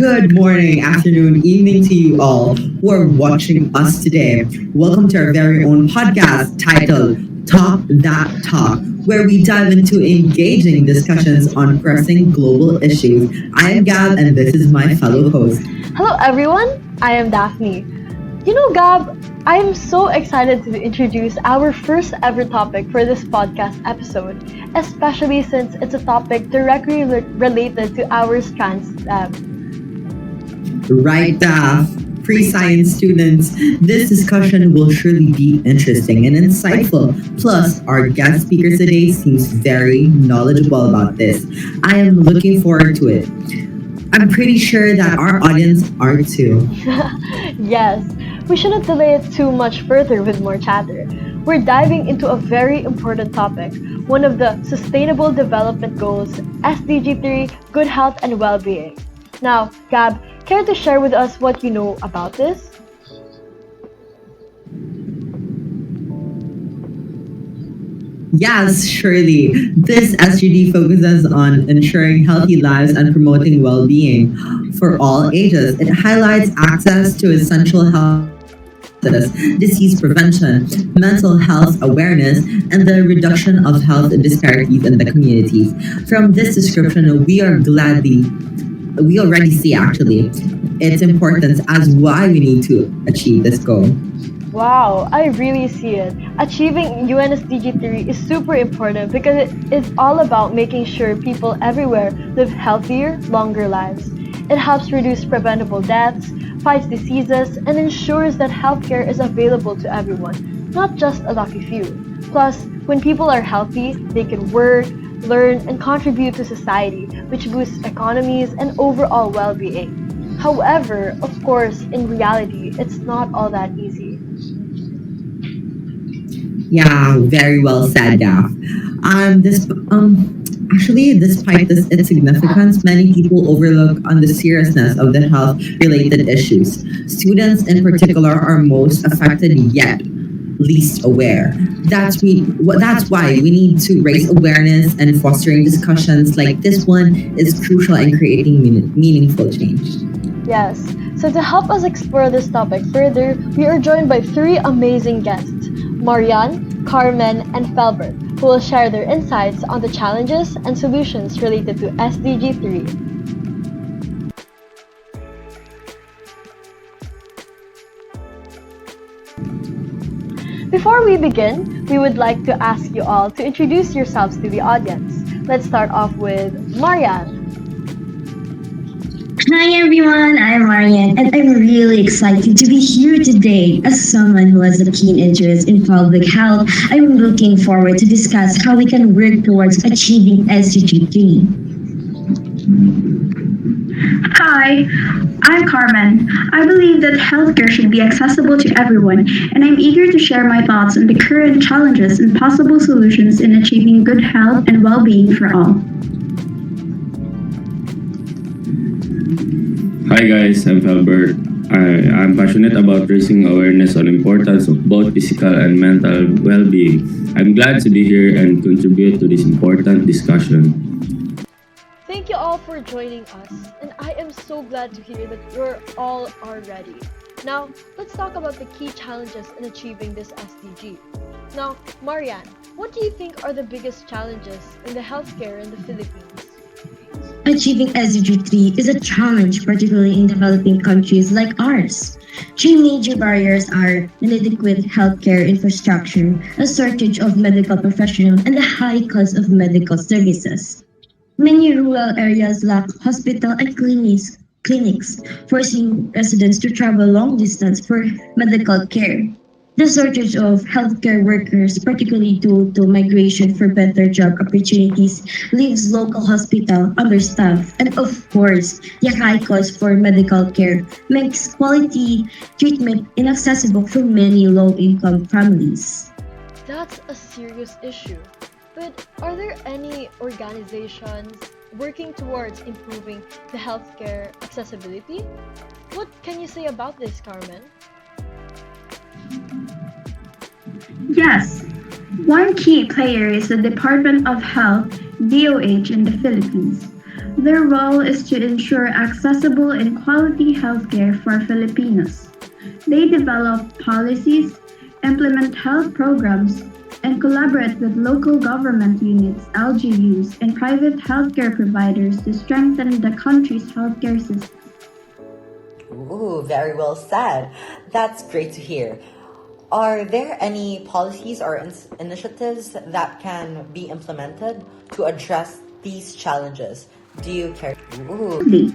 Good morning, afternoon, evening to you all who are watching us today. Welcome to our very own podcast titled Talk That Talk, where we dive into engaging discussions on pressing global issues. I am Gab, and this is my fellow host. Hello everyone, I am Daphne. Gab, I am so excited to introduce our first ever topic for this podcast episode, especially since it's a topic directly related to our strands lab. Right, pre-science students, this discussion will surely be interesting and insightful. Plus, our guest speaker today seems very knowledgeable about this. I am looking forward to it. I'm pretty sure that our audience are too. Yes, we shouldn't delay it too much further with more chatter. We're diving into a very important topic, one of the Sustainable Development Goals, SDG 3, Good Health and Well-Being. Now, Gab, care to share with us what you know about this? Yes, surely. This SGD focuses on ensuring healthy lives and promoting well being for all ages. It highlights access to essential health services, disease prevention, mental health awareness, and the reduction of health disparities in the communities. From this description, we already see actually its importance as why we need to achieve this goal. Wow, I really see it. Achieving UN SDG 3 is super important because it is all about making sure people everywhere live healthier, longer lives. It helps reduce preventable deaths, fights diseases, and ensures that healthcare is available to everyone, not just a lucky few. Plus, when people are healthy, they can work, learn, and contribute to society, which boosts economies and overall well-being. However, of course, in reality, it's not all that easy. Yeah, very well said, Daph. This actually, despite this its significance, many people overlook on the seriousness of the health-related issues. Students, in particular, are most affected yet least aware. That's why we need to raise awareness and fostering discussions like this one is crucial in creating meaningful change. Yes, so to help us explore this topic further, we are joined by three amazing guests, Marianne, Carmen, and Felbert, who will share their insights on the challenges and solutions related to SDG 3. Before we begin, we would like to ask you all to introduce yourselves to the audience. Let's start off with Marianne. Hi everyone, I'm Marianne and I'm really excited to be here today. As someone who has a keen interest in public health, I'm looking forward to discuss how we can work towards achieving SDG 3. Hi, I'm Carmen. I believe that healthcare should be accessible to everyone, and I'm eager to share my thoughts on the current challenges and possible solutions in achieving good health and well-being for all. Hi guys, I'm Felbert. I'm passionate about raising awareness on importance of both physical and mental well-being. I'm glad to be here and contribute to this important discussion. Thank you all for joining us, and I am so glad to hear that you're all are ready. Now, let's talk about the key challenges in achieving this SDG. Now, Marianne, what do you think are the biggest challenges in the healthcare in the Philippines? Achieving SDG 3 is a challenge, particularly in developing countries like ours. Three major barriers are inadequate healthcare infrastructure, a shortage of medical professionals, and the high cost of medical services. Many rural areas lack hospital and clinics, forcing residents to travel long distance for medical care. The shortage of healthcare workers, particularly due to migration for better job opportunities, leaves local hospitals understaffed. And of course, the high cost for medical care makes quality treatment inaccessible for many low-income families. That's a serious issue. But are there any organizations working towards improving the healthcare accessibility? What can you say about this, Carmen? Yes, one key player is the Department of Health, DOH in the Philippines. Their role is to ensure accessible and quality healthcare for Filipinos. They develop policies, implement health programs, and collaborate with local government units, LGUs, and private healthcare providers to strengthen the country's healthcare system. Ooh, very well said. That's great to hear. Are there any policies or initiatives that can be implemented to address these challenges? Do you care? Ooh.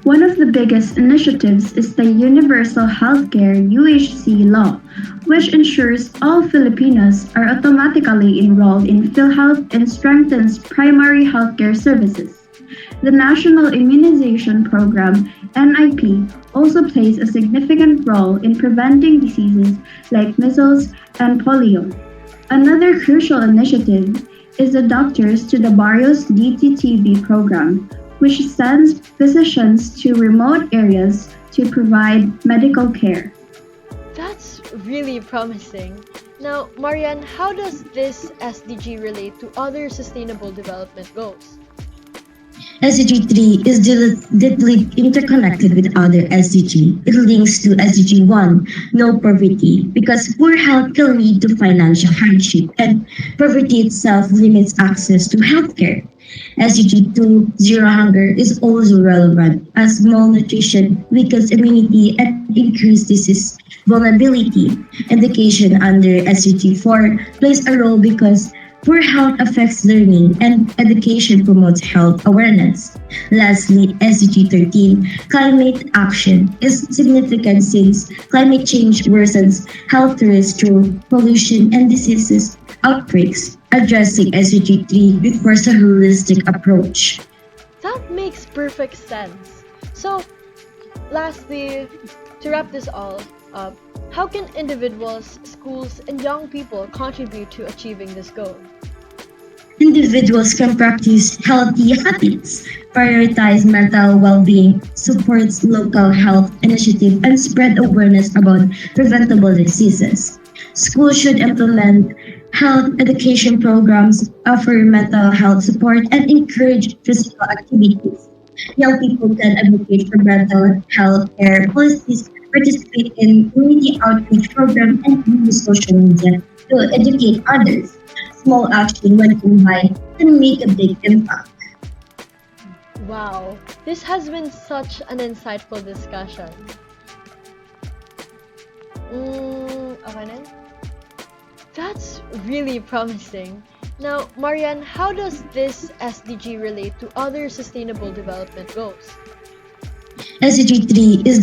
One of the biggest initiatives is the Universal Healthcare UHC law, which ensures all Filipinos are automatically enrolled in PhilHealth and strengthens primary healthcare services. The National Immunization Program, NIP, also plays a significant role in preventing diseases like measles and polio. Another crucial initiative is the Doctors to the Barrios DTTV program, which sends physicians to remote areas to provide medical care. That's really promising. Now, Marianne, how does this SDG relate to other sustainable development goals? SDG 3 is deeply interconnected with other SDG. It links to SDG 1, no poverty, because poor health can lead to financial hardship, and poverty itself limits access to healthcare. SDG 2, zero hunger, is also relevant as malnutrition weakens immunity and increases disease vulnerability. Education under SDG 4 plays a role because poor health affects learning and education promotes health awareness. Lastly, SDG 13, climate action, is significant since climate change worsens health risks through pollution and diseases outbreaks. Addressing SDG 3 requires a holistic approach. That makes perfect sense. So, lastly, to wrap this all up, how can individuals, schools, and young people contribute to achieving this goal? Individuals can practice healthy habits, prioritize mental well-being, supports local health initiatives, and spread awareness about preventable diseases. Schools should implement health education programs, offer mental health support, and encourage physical activities. Young people can advocate for mental health care policies, participate in community outreach programs, and use social media to educate others. Small action when combined can make a big impact. Wow, this has been such an insightful discussion. Okay na? That's really promising. Now, Marianne, how does this SDG relate to other sustainable development goals? SDG 3 is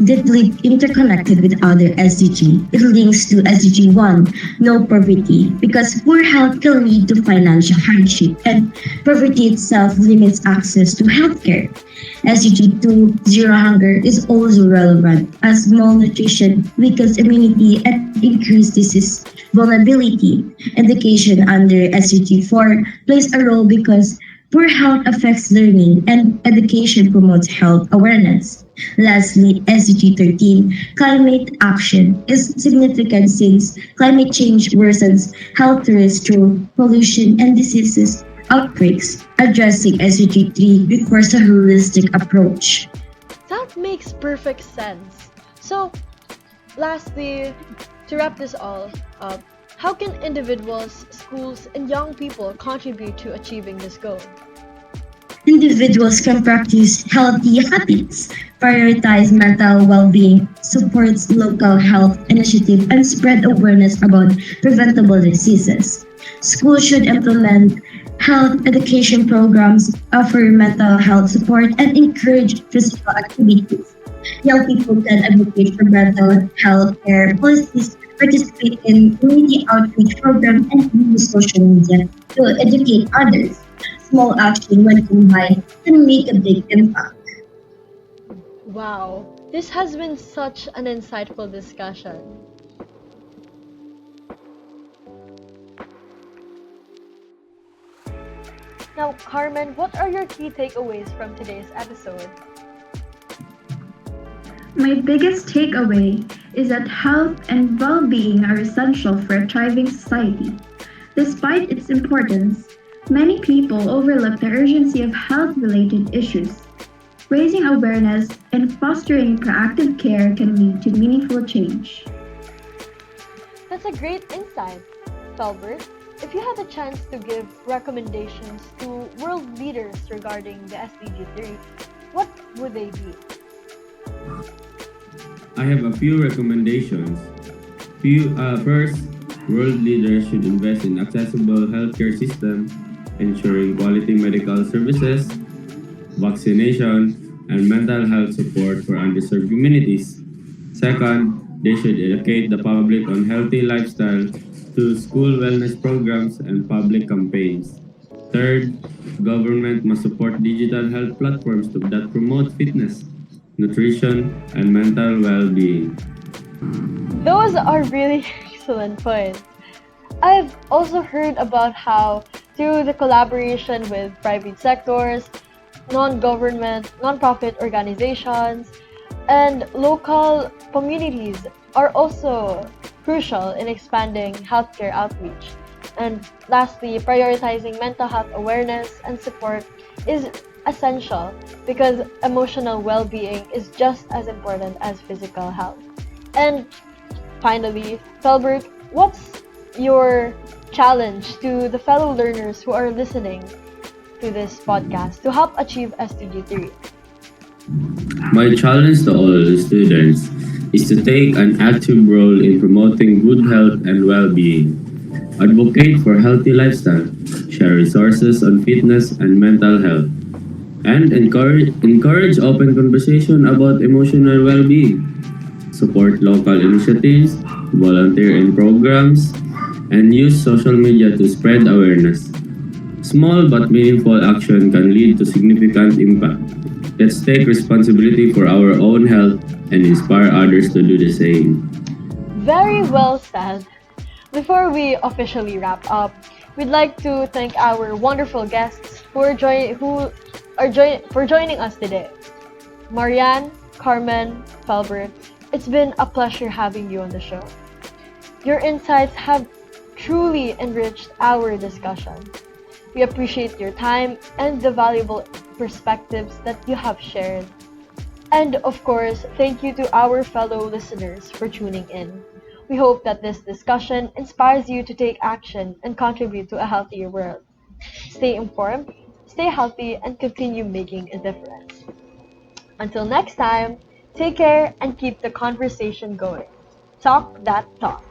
deeply interconnected with other SDG. It links to SDG 1, no poverty, because poor health can lead to financial hardship, and poverty itself limits access to healthcare. SDG 2, zero hunger, is also relevant as malnutrition weakens immunity and increases disease vulnerability. Education under SDG 4 plays a role because poor health affects learning and education promotes health awareness. Lastly, SDG 13, climate action, is significant since climate change worsens health risks through pollution and diseases outbreaks. Addressing SDG 3 requires a holistic approach. That makes perfect sense. So, lastly, to wrap this all up, how can individuals, schools, and young people contribute to achieving this goal? Individuals can practice healthy habits, prioritize mental well-being, supports local health initiatives, and spread awareness about preventable diseases. Schools should implement health education programs, offer mental health support, and encourage physical activities. Young people can advocate for mental health care policies, participate in community outreach programs, and use social media to educate others. Small action when combined can make a big impact. Wow, this has been such an insightful discussion. Now, Carmen, what are your key takeaways from today's episode? My biggest takeaway is that health and well being are essential for a thriving society. Despite its importance, Many people overlook the urgency of health related issues. Raising awareness and fostering proactive care can lead to meaningful change. That's a great insight, Felbert. If you had the chance to give recommendations to world leaders regarding the SDG 3, what would they be? I have a few recommendations. First, world leaders should invest in accessible healthcare system, ensuring quality medical services, vaccination, and mental health support for underserved communities. Second, they should educate the public on healthy lifestyle through school wellness programs and public campaigns. Third, government must support digital health platforms that promote fitness, nutrition, and mental well-being. Those are really excellent points. I've also heard about how, through the collaboration with private sectors, non-profit organizations, and local communities are also crucial in expanding healthcare outreach. And lastly, prioritizing mental health awareness and support is essential because emotional well-being is just as important as physical health. And finally, Felbert, what's your challenge to the fellow learners who are listening to this podcast to help achieve SDG 3? My challenge to all the students is to take an active role in promoting good health and well-being. Advocate for healthy lifestyle, share resources on fitness and mental health, and encourage open conversation about emotional well-being. Support local initiatives, volunteer in programs, and use social media to spread awareness. Small but meaningful action can lead to significant impact. Let's take responsibility for our own health and inspire others to do the same. Very well said. Before we officially wrap up, we'd like to thank our wonderful guests for joining us today. Marianne, Carmen, Felbert, it's been a pleasure having you on the show. Your insights have truly enriched our discussion. We appreciate your time and the valuable perspectives that you have shared. And of course, thank you to our fellow listeners for tuning in. We hope that this discussion inspires you to take action and contribute to a healthier world. Stay informed, stay healthy, and continue making a difference. Until next time, take care and keep the conversation going. Talk that talk.